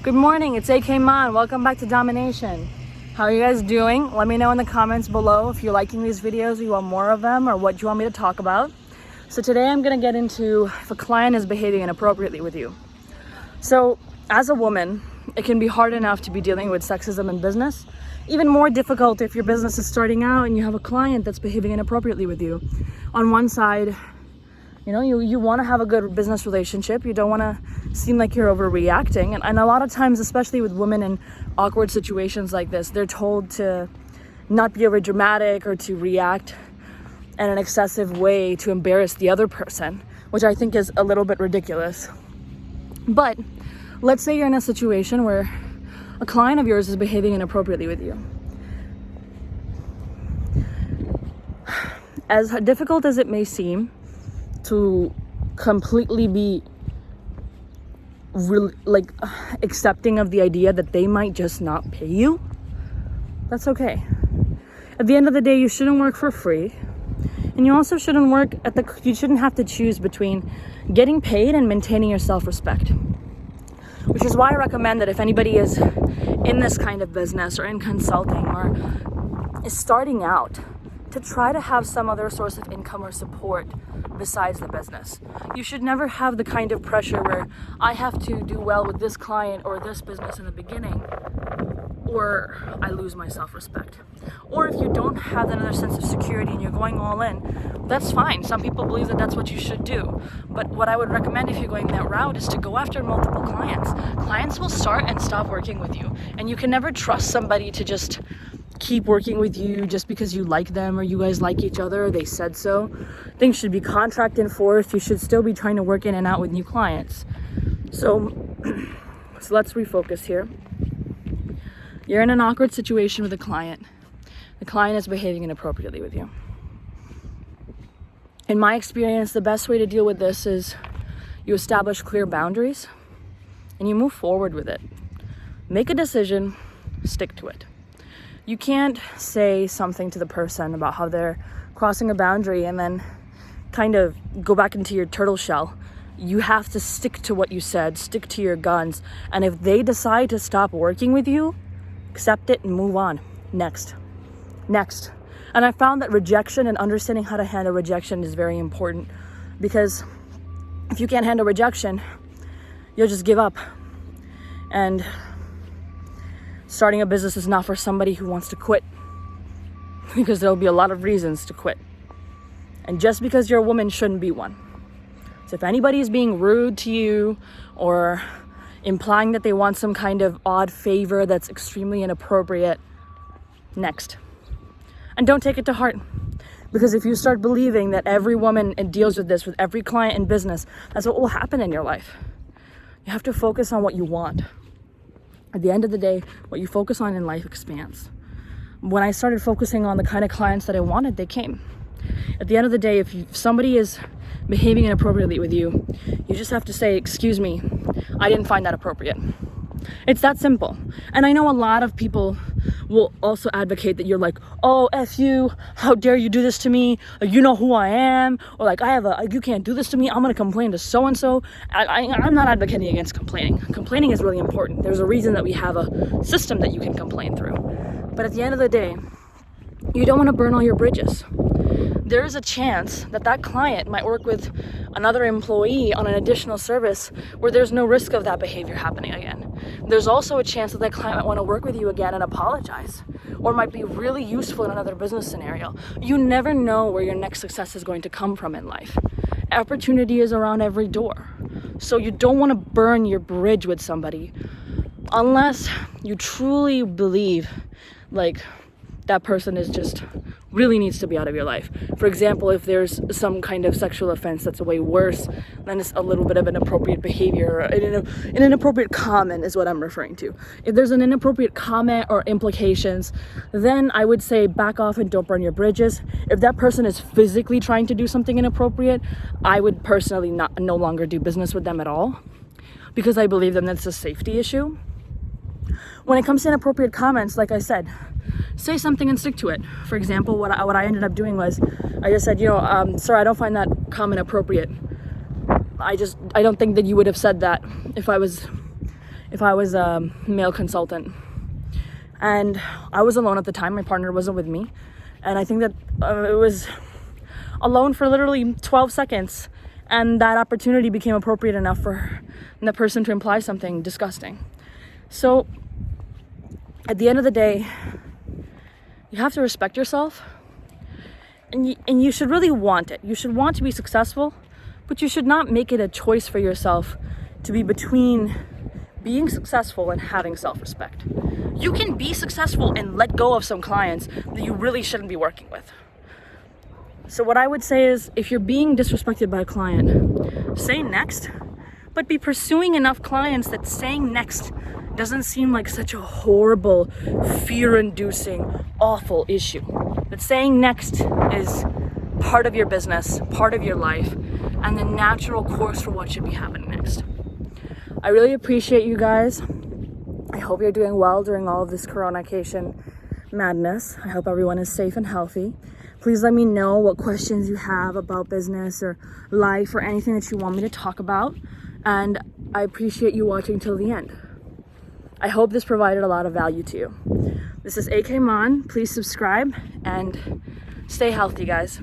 Good morning, it's AK Mon. Welcome back to Domination. How are you guys doing? Let me know in the comments below if you're liking these videos, or you want more of them, or what you want me to talk about. So today I'm gonna get into if a client is behaving inappropriately with you. So as a woman, it can be hard enough to be dealing with sexism in business. Even more difficult if your business is starting out and you have a client that's behaving inappropriately with you. On one side, you want to have a good business relationship. You don't want to seem like you're overreacting. And a lot of times, especially with women in awkward situations like this, they're told to not be over dramatic or to react in an excessive way to embarrass the other person, which I think is a little bit ridiculous. But let's say you're in a situation where a client of yours is behaving inappropriately with you. As difficult as it may seem to completely be accepting of the idea that they might just not pay you, that's okay. At the end of the day, you shouldn't work for free, and you also shouldn't you shouldn't have to choose between getting paid and maintaining your self-respect. Which is why I recommend that if anybody is in this kind of business or in consulting or is starting out, to try to have some other source of income or support besides the business. You should never have the kind of pressure where I have to do well with this client or this business in the beginning, or I lose my self-respect. Or if you don't have another sense of security and you're going all in, that's fine. Some people believe that that's what you should do. But what I would recommend if you're going that route is to go after multiple clients. Clients will start and stop working with you. And you can never trust somebody to just keep working with you just because you like them or you guys like each other or they said so. Things should be contract enforced. You should still be trying to work in and out with new clients. So let's refocus here. You're in an awkward situation with a client. The client is behaving inappropriately with you. In my experience, the best way to deal with this is you establish clear boundaries and you move forward with it. Make a decision, stick to it. You can't say something to the person about how they're crossing a boundary and then kind of go back into your turtle shell. You have to stick to what you said, stick to your guns. And if they decide to stop working with you, accept it and move on. Next. And I found that rejection and understanding how to handle rejection is very important, because if you can't handle rejection, you'll just give up. And starting a business is not for somebody who wants to quit, because there'll be a lot of reasons to quit. And just because you're a woman shouldn't be one. So if anybody is being rude to you or implying that they want some kind of odd favor that's extremely inappropriate, next. And don't take it to heart, because if you start believing that every woman deals with this with every client in business, that's what will happen in your life. You have to focus on what you want. At the end of the day, what you focus on in life expands. When I started focusing on the kind of clients that I wanted, they came. At the end of the day, if somebody is behaving inappropriately with you, you just have to say, "Excuse me, I didn't find that appropriate." It's that simple. And I know a lot of people will also advocate that you're like, "Oh, F you, how dare you do this to me? You know who I am," or like, "You can't do this to me, I'm gonna complain to so-and-so." I'm not advocating against complaining. Complaining is really important. There's a reason that we have a system that you can complain through. But at the end of the day, you don't want to burn all your bridges. There is a chance that that client might work with another employee on an additional service where there's no risk of that behavior happening again. There's also a chance that that client might want to work with you again and apologize, or might be really useful in another business scenario. You never know where your next success is going to come from in life. Opportunity is around every door. So you don't want to burn your bridge with somebody unless you truly believe that person is just really needs to be out of your life. For example, if there's some kind of sexual offense that's way worse than a little bit of inappropriate behavior, an inappropriate comment is what I'm referring to. If there's an inappropriate comment or implications, then I would say back off and don't burn your bridges. If that person is physically trying to do something inappropriate, I would personally no longer do business with them at all, because I believe that that's a safety issue. When it comes to inappropriate comments, like I said, say something and stick to it. For example, what I ended up doing was I just said, "Sir, I don't find that comment appropriate. I don't think that you would have said that if if I was a male consultant. And I was alone at the time. My partner wasn't with me. And I think that it was alone for literally 12 seconds. And that opportunity became appropriate enough for the person to imply something disgusting. So at the end of the day, you have to respect yourself. And you should really want it. You should want to be successful, but you should not make it a choice for yourself to be between being successful and having self-respect. You can be successful and let go of some clients that you really shouldn't be working with. So what I would say is, if you're being disrespected by a client, say next, but be pursuing enough clients that saying next doesn't seem like such a horrible, fear-inducing, awful issue. That saying next is part of your business, part of your life, and the natural course for what should be happening next. I really appreciate you guys. I hope you're doing well during all of this coronation madness. I hope everyone is safe and healthy. Please let me know what questions you have about business or life or anything that you want me to talk about. And I appreciate you watching till the end. I hope this provided a lot of value to you. This is AK Mon. Please subscribe and stay healthy, guys.